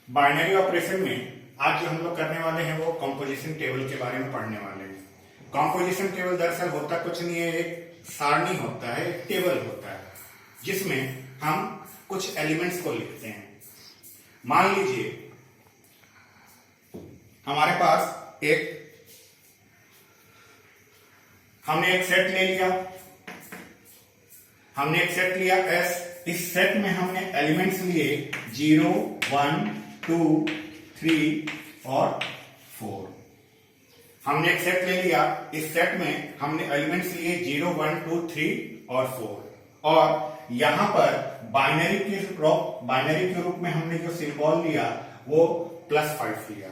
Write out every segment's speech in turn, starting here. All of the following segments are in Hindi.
बाइनरी ऑपरेशन में आज जो हम लोग करने वाले हैं वो कंपोजिशन टेबल के बारे में पढ़ने वाले हैं। कंपोजिशन टेबल दरअसल होता कुछ नहीं है, एक सारणी होता है, एक टेबल होता है जिसमें हम कुछ एलिमेंट्स को लिखते हैं। मान लीजिए हमारे पास हमने एक सेट ले लिया, S। इस सेट में हमने एलिमेंट्स लिए 0, 1, 2, 3 और 4। हमने एक सेट ले लिया, इस सेट में हमने एलिमेंट्स लिए 0, 1, 2, 3 और 4। और यहां पर बाइनरी के रूप में हमने जो सिंबल लिया वो +5 लिया।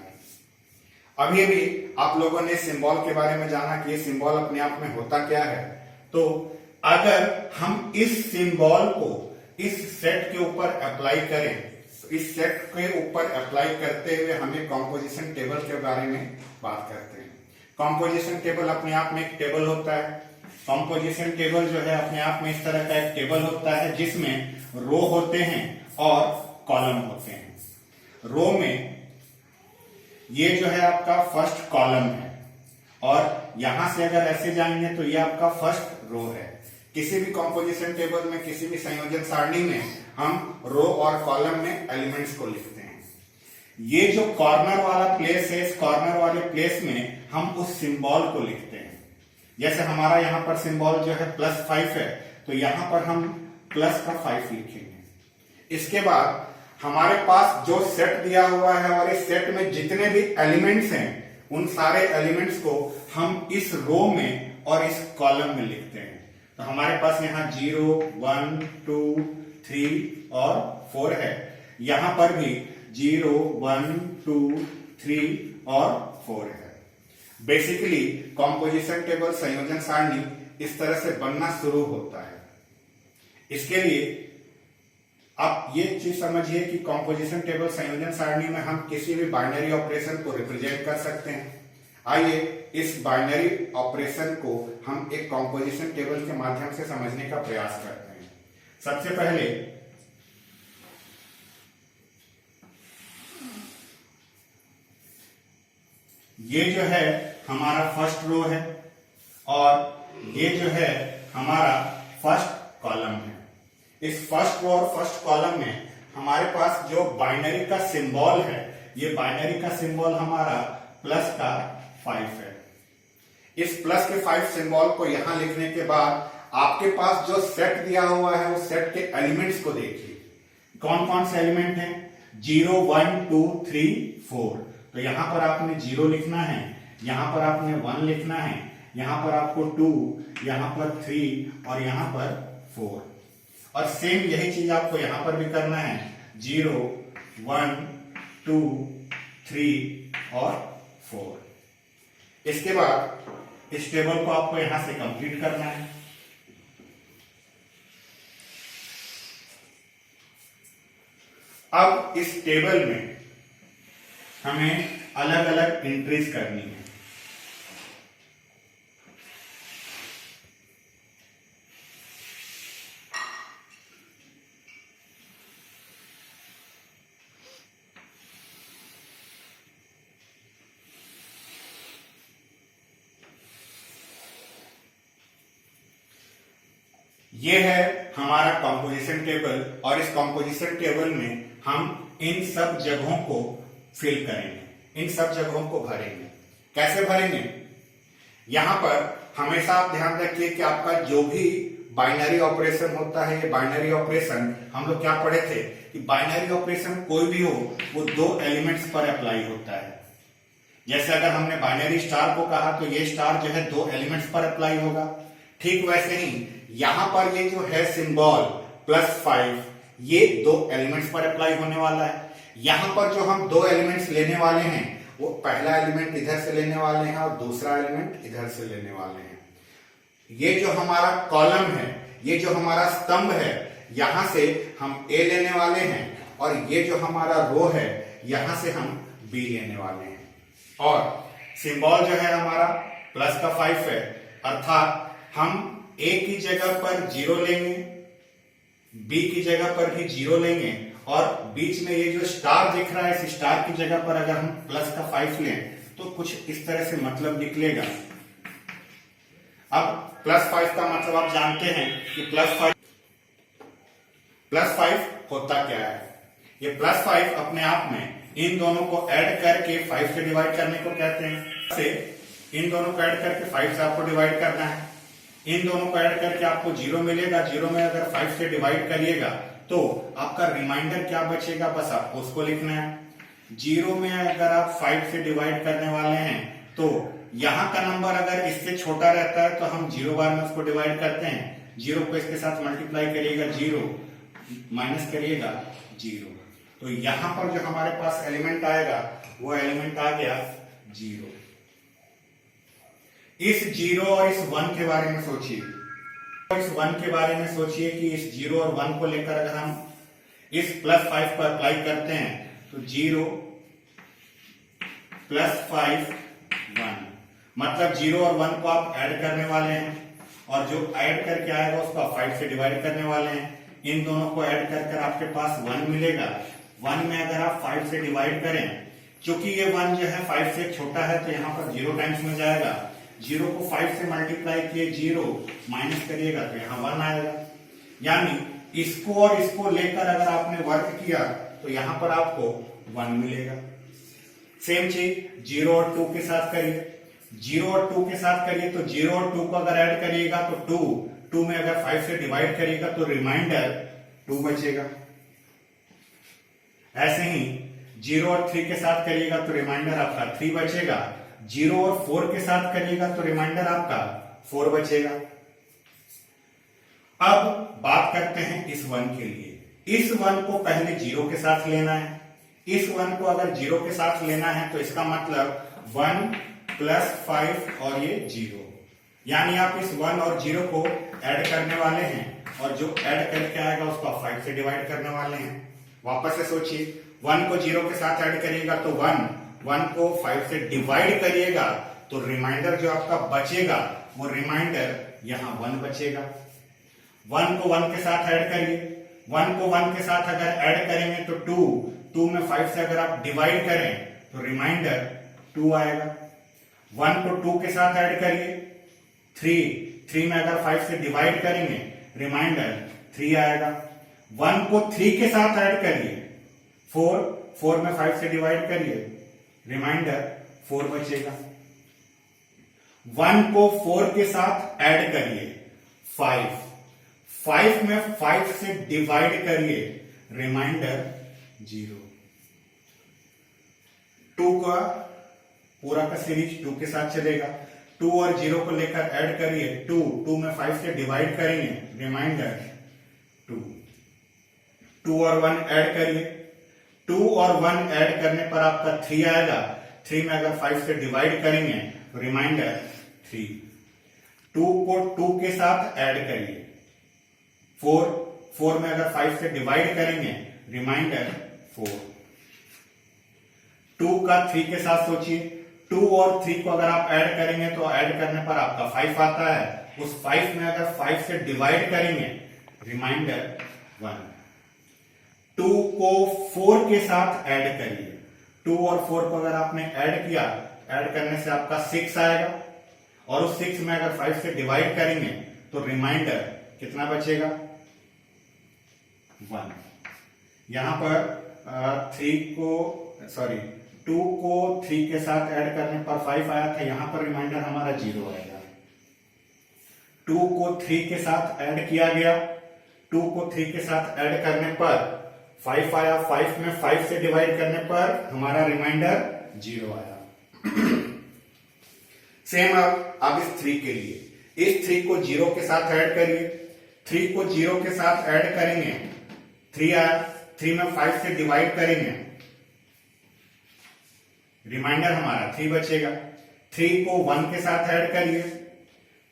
अभी आप लोगों ने सिंबल के बारे में जाना कि ये सिंबल अपने आप में होता क्या है। तो अगर हम इस सिंबल को इस सेट के ऊपर अप्लाई करें, इस सेट के ऊपर अप्लाई करते हुए हमें कंपोजिशन टेबल के बारे में बात करते हैं। कंपोजिशन टेबल अपने आप में एक टेबल होता है। कंपोजिशन टेबल जो है अपने आप में इस तरह का एक टेबल होता है जिसमें रो होते हैं और कॉलम होते हैं। रो में ये जो है आपका फर्स्ट कॉलम है और यहां से अगर ऐसे जाएंगे तो ये आपका फर्स्ट रो है। किसी भी कंपोजिशन टेबल में, किसी भी संयोजन सारणी में हम रो और कॉलम में एलिमेंट्स को लिखते हैं। ये जो कॉर्नर वाला प्लेस है, इस कॉर्नर वाले प्लेस में हम उस सिंबल को लिखते हैं। जैसे हमारा यहां पर सिंबल जो है +5 है, तो यहां पर हम +5 लिखेंगे। इसके बाद हमारे पास जो सेट दिया हुआ है और इस सेट में जितने भी एलिमेंट्स हैं उन सारे एलिमेंट्स को हम इस रो में और इस कॉलम में लिखते हैं। तो हमारे पास यहाँ 0, 1, 2, 3 और 4 है। यहां पर भी 0, 1, 2, 3 और 4 है। बेसिकली कंपोजिशन टेबल, संयोजन सारणी इस तरह से बनना शुरू होता है। इसके लिए आप ये चीज समझिए कि कंपोजिशन टेबल, संयोजन सारणी में हम किसी भी बाइनरी ऑपरेशन को रिप्रेजेंट कर सकते हैं। आइए इस बाइनरी ऑपरेशन को हम एक कंपोजिशन टेबल के माध्यम से समझने का प्रयास करते हैं। सबसे पहले ये जो है हमारा फर्स्ट रो है और ये जो है हमारा फर्स्ट कॉलम है। इस फर्स्ट रो और फर्स्ट कॉलम में हमारे पास जो बाइनरी का सिंबल है, ये बाइनरी का सिंबल हमारा +5 है। इस +5 सिंबल को यहां लिखने के बाद आपके पास जो सेट दिया हुआ है उस सेट के एलिमेंट्स को देखिए। कौन कौन से एलिमेंट हैं? 0, 1, 2, 3, 4। तो यहां पर आपने 0 लिखना है, यहां पर आपने 1 लिखना है, यहां पर आपको 2, यहां पर 3 और यहां पर 4। और सेम यही चीज आपको यहां पर भी करना है, 0, 1, 2, 3 और 4। इसके बाद इस टेबल को आपको यहां से कंप्लीट करना है। अब इस टेबल में हमें अलग अलग एंट्रीज करनी है। ये है हमारा कंपोजिशन टेबल और इस कंपोजिशन टेबल में हम इन सब जगहों को फिल करेंगे, इन सब जगहों को भरेंगे। कैसे भरेंगे? यहां पर हमेशा आप ध्यान रखिए कि आपका जो भी बाइनरी ऑपरेशन होता है, ये बाइनरी ऑपरेशन हम लोग क्या पढ़े थे कि बाइनरी ऑपरेशन कोई भी हो वो 2 एलिमेंट्स पर अप्लाई होता है। जैसे अगर हमने बाइनरी स्टार को कहा तो ये स्टार जो है 2 एलिमेंट्स पर अप्लाई होगा। ठीक वैसे ही यहां पर ये जो है सिंबल +5, ये 2 एलिमेंट्स पर अप्लाई होने वाला है। यहां पर जो हम 2 एलिमेंट्स लेने वाले हैं वो पहला एलिमेंट इधर से लेने वाले हैं और दूसरा एलिमेंट इधर से लेने वाले हैं। ये जो हमारा कॉलम है, ये जो हमारा स्तंभ है, यहां से हम A लेने वाले हैं और ये जो हमारा रो है यहां से हम B लेने वाले हैं। और सिंबल जो है हमारा +5 है, अर्थात हम A की जगह पर 0 लेंगे, B की जगह पर भी 0 लेंगे और बीच में ये जो स्टार दिख रहा है, इस स्टार की जगह पर अगर हम प्लस का 5 लें तो कुछ इस तरह से मतलब निकलेगा। अब +5 का मतलब आप जानते हैं कि +5 होता क्या है। ये +5 अपने आप में इन दोनों को ऐड करके 5 से डिवाइड करने को कहते हैं। से इन दोनों को ऐड करके 5 से आपको डिवाइड करना है। इन दोनों को ऐड करके आपको 0 मिलेगा। 0 में अगर 5 से डिवाइड करिएगा तो आपका रिमाइंडर क्या बचेगा, बस आपको उसको लिखना है। 0 में अगर आप 5 से डिवाइड करने वाले हैं तो यहां का नंबर अगर इससे छोटा रहता है तो हम 0 बार में उसको डिवाइड करते हैं। 0 को इसके साथ मल्टीप्लाई करिएगा, 0 माइनस करिएगा 0। तो यहां पर जो हमारे पास एलिमेंट आएगा वो एलिमेंट आ गया 0। इस 0 और इस 1 के बारे में सोचिए। इस 1 के बारे में सोचिए कि इस 0 और 1 को लेकर अगर हम इस +5 पर अप्लाई करते हैं तो 0 +5 1, मतलब 0 और 1 को आप ऐड करने वाले हैं और जो ऐड करके आएगा उसको आप 5 से डिवाइड करने वाले हैं। इन दोनों को ऐड कर आपके पास 1 मिलेगा। 1 में अगर आप 5 से डिवाइड करें, क्योंकि ये 1 जो है 5 से छोटा है तो यहाँ पर 0 टाइम्स में जाएगा। 0 को 5 से मल्टीप्लाई किए 0 माइनस करिएगा तो यहाँ 1 आएगा। यानी इसको और इसको लेकर अगर आपने वर्क किया तो यहाँ पर आपको 1 मिलेगा। सेम चीज 0 और 2 के साथ करिए। 0 और 2 के साथ करिए तो 0 और 2 को अगर ऐड करिएगा तो 2 में अगर 5 से डिवाइड करिएगा तो रिमाइंडर 2 बचेगा। ऐसे ही 0 और 3 के साथ करिएगा तो रिमाइंडर आपका 3 बचेगा। 0 और 4 के साथ करिएगा तो रिमाइंडर आपका 4 बचेगा। अब बात करते हैं इस 1 के लिए। इस 1 को पहले 0 के साथ लेना है। इस 1 को अगर 0 के साथ लेना है तो इसका मतलब 1 + 5 और ये 0, यानी आप इस 1 और 0 को ऐड करने वाले हैं और जो ऐड करके आएगा उसको आप 5 से डिवाइड करने वाले हैं। वापस से सोचिए, 1 को 0 के साथ ऐड करिएगा तो 1 को 5 से डिवाइड करिएगा तो रिमाइंडर जो आपका बचेगा वो रिमाइंडर यहाँ 1 बचेगा। 1 को 1 के साथ ऐड करिए। 1 को 1 के साथ अगर ऐड करेंगे तो 2 में 5 से अगर आप डिवाइड करें तो रिमाइंडर 2 आएगा। 1 को 2 के साथ ऐड करिए। 3 में अगर 5 से डिवाइड करेंगे रिमाइंडर 3 आएगा। 1 को 3 के साथ ऐड करिए। 4 में 5 से डिवाइड करिए, रिमाइंडर 4 बचेगा। 1 को 4 के साथ ऐड करिए। 5 में 5 से डिवाइड करिए, रिमाइंडर 0। 2 का पूरा का सीरीज 2 के साथ चलेगा। 2 और 0 को लेकर ऐड करिए। 2 में 5 से डिवाइड करेंगे, रिमाइंडर 2। 2 और 1 ऐड करिए। 2 और 1 ऐड करने पर आपका 3 आएगा। 3 में अगर 5 से डिवाइड करेंगे तो रिमाइंडर 3। 2 को 2 के साथ ऐड करिए। 4 में अगर 5 से डिवाइड करेंगे रिमाइंडर 4। 2 का 3 के साथ सोचिए। 2 और 3 को अगर आप ऐड करेंगे तो ऐड करने पर आपका 5 आता है। उस 5 में अगर 5 से डिवाइड करेंगे रिमाइंडर 1। 2 को 4 के साथ ऐड करिए। 2 और 4 को अगर आपने ऐड किया, ऐड करने से आपका 6 आएगा और उस 6 में अगर 5 से डिवाइड करेंगे तो रिमाइंडर कितना बचेगा? 1। यहां पर 2 को 3 के साथ ऐड करने पर 5 आया था, यहां पर रिमाइंडर हमारा 0 आएगा। 2 को 3 के साथ ऐड किया गया। 2 को 3 के साथ ऐड करने पर 5 आया। 5 में 5 से डिवाइड करने पर हमारा रिमाइंडर 0 आया। सेम अब इस 3 के लिए। इस 3 को 0 के साथ ऐड करिए। 3 को 0 के साथ ऐड करेंगे, 3 आया। 3 में 5 से डिवाइड करेंगे, रिमाइंडर हमारा 3 बचेगा। 3 को 1 के साथ ऐड करिए।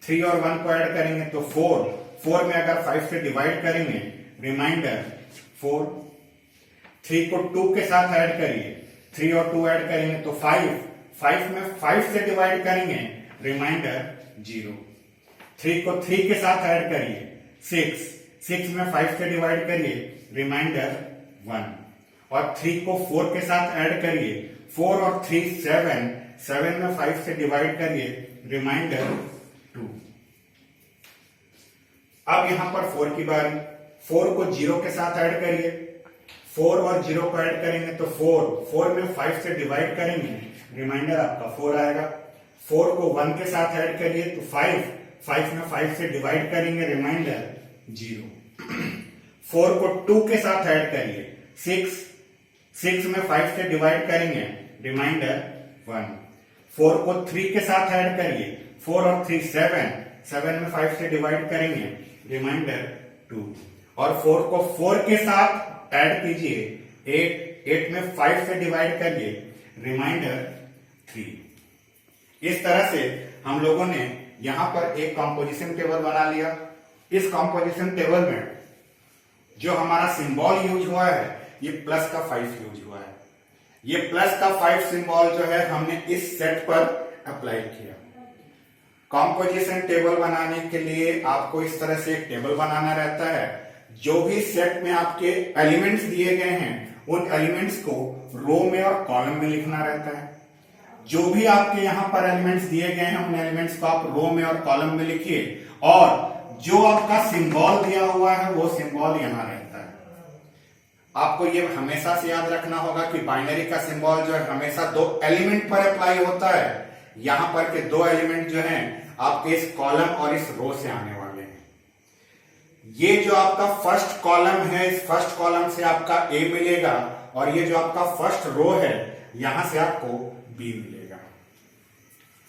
3 और 1 को ऐड करेंगे तो 4 में अगर 5 से डिवाइड करेंगे रिमाइंडर 4। 3 को 2 के साथ ऐड करिए। 3 और 2 ऐड करेंगे तो 5 में 5 से डिवाइड करेंगे, रिमाइंडर 0। 3 को 3 के साथ ऐड करिए। 6 में 5 से डिवाइड करिए, रिमाइंडर 1 और 3 को 4 के साथ ऐड करिए, 4 और 3 7, 7 में 5 से डिवाइड करिए, रिमाइंडर 2। अब यहां पर 4 की बारी, 4 को 0 के साथ ऐड करिए, 4 और 0 को ऐड करेंगे तो 4 में 5 से डिवाइड करेंगे, रिमाइंडर आपका 4 आएगा। 4 को 1 के साथ ऐड करिए तो 5 में 5 से डिवाइड करेंगे, रिमाइंडर 0। 4 को 2 के साथ ऐड करिए, 6 में 5 से डिवाइड करेंगे, रिमाइंडर 1। 4 को 3 के साथ ऐड करिए, 4 और 3 7 में 5 से डिवाइड करेंगे, रिमाइंडर 2। और 4 को 4 के साथ ऐड कीजिए, 8 में 5 से डिवाइड करिए, रिमाइंडर 3। इस तरह से हम लोगों ने यहां पर एक कंपोजिशन टेबल बना लिया। इस कंपोजिशन टेबल में जो हमारा सिंबल यूज हुआ है, ये प्लस का 5 यूज हुआ है। ये प्लस का 5 सिंबल जो है हमने इस सेट पर अप्लाई किया। कंपोजिशन टेबल बनाने के लिए आपको इस तरह से एक टेबल बनाना रहता है। जो भी सेट में आपके एलिमेंट्स दिए गए हैं, उन एलिमेंट्स को रो में और कॉलम में लिखना रहता है। जो भी आपके यहां पर एलिमेंट्स दिए गए हैं, उन एलिमेंट्स को आप रो में और कॉलम में लिखिए, और जो आपका सिंबल दिया हुआ है वो सिंबल यहां रहता है। आपको ये हमेशा से याद रखना होगा कि बाइनरी का सिंबल जो है हमेशा 2 एलिमेंट पर अप्लाई होता है। यहां पर के 2 एलिमेंट जो हैं आपके इस कॉलम और इस रो से आने वाले हैं। ये जो आपका फर्स्ट कॉलम है, इस फर्स्ट कॉलम से आपका ए मिलेगा, और ये जो आपका फर्स्ट रो है, यहां से आपको बी मिलेगा।